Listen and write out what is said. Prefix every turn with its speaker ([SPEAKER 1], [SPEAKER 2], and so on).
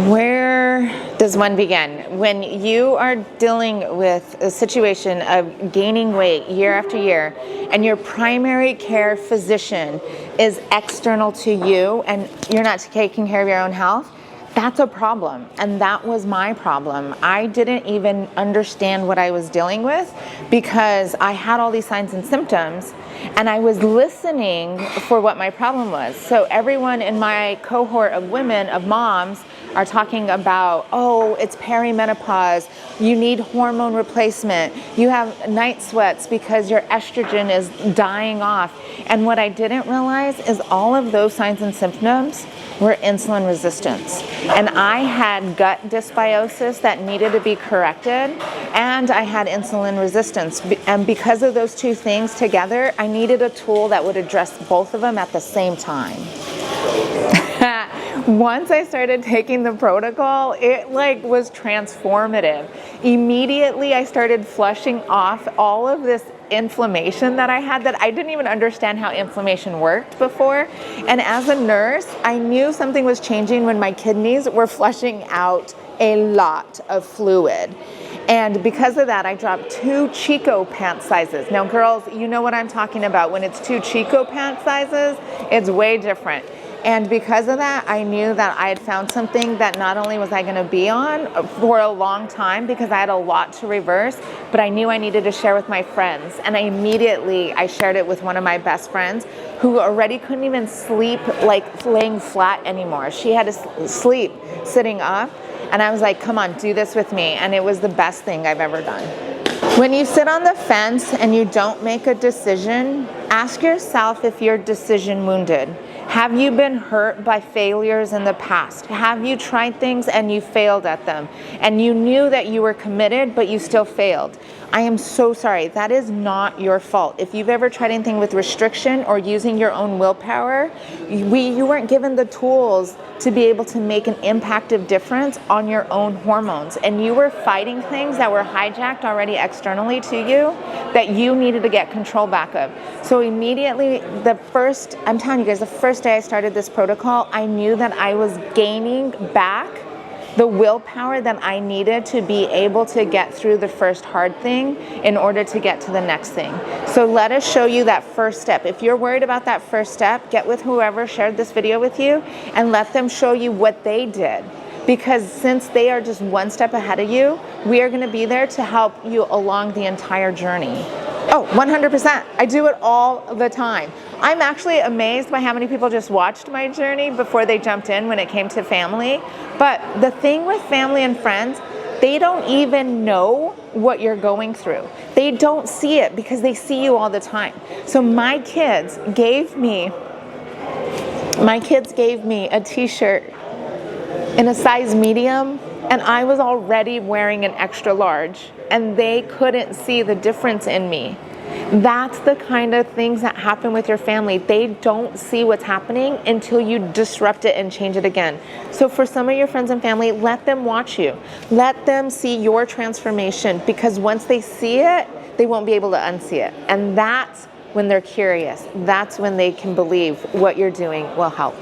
[SPEAKER 1] Where does one begin? When you are dealing with a situation of gaining weight year after year, and your primary care physician is external to you, and you're not taking care of your own health, that's a problem. And that was my problem. I didn't even understand what I was dealing with because I had all these signs and symptoms, and I was listening for what my problem was. So everyone in my cohort of women, of moms, are talking about, oh, it's perimenopause, you need hormone replacement, you have night sweats because your estrogen is dying off. And what I didn't realize is all of those signs and symptoms were insulin resistance. And I had gut dysbiosis that needed to be corrected, and I had insulin resistance. And because of those two things together, I needed a tool that would address both of them at the same time. Once I started taking the protocol, it was transformative. Immediately I started flushing off all of this inflammation that I had that I didn't even understand how inflammation worked before. And as a nurse, I knew something was changing when my kidneys were flushing out a lot of fluid. And because of that, I dropped 2 Chico pant sizes. Now girls, you know what I'm talking about. When it's 2 Chico pant sizes, it's way different. And because of that, I knew that I had found something that not only was I going to be on for a long time because I had a lot to reverse, but I knew I needed to share with my friends. And I shared it with one of my best friends who already couldn't even sleep laying flat anymore. She had to sleep sitting up. And I was like, come on, do this with me. And it was the best thing I've ever done. When you sit on the fence and you don't make a decision, ask yourself if you're decision wounded. Have you been hurt by failures in the past? Have you tried things and you failed at them? And you knew that you were committed, but you still failed? I am so sorry. That is not your fault. If you've ever tried anything with restriction or using your own willpower, you weren't given the tools to be able to make an impactful difference on your own hormones. And you were fighting things that were hijacked already externally to you that you needed to get control back of. So immediately, I'm telling you guys, the first day I started this protocol, I knew that I was gaining back the willpower that I needed to be able to get through the first hard thing in order to get to the next thing. So let us show you that first step. If you're worried about that first step, get with whoever shared this video with you and let them show you what they did. Because since they are just one step ahead of you, we are gonna be there to help you along the entire journey. Oh, 100%. I do it all the time. I'm actually amazed by how many people just watched my journey before they jumped in when it came to family. But the thing with family and friends, they don't even know what you're going through. They don't see it because they see you all the time. So my kids gave me a t-shirt in a size medium, and I was already wearing an extra large, and they couldn't see the difference in me. That's the kind of things that happen with your family. They don't see what's happening until you disrupt it and change it again. So for some of your friends and family, let them watch you. Let them see your transformation, because once they see it, they won't be able to unsee it. And that's when they're curious. That's when they can believe what you're doing will help.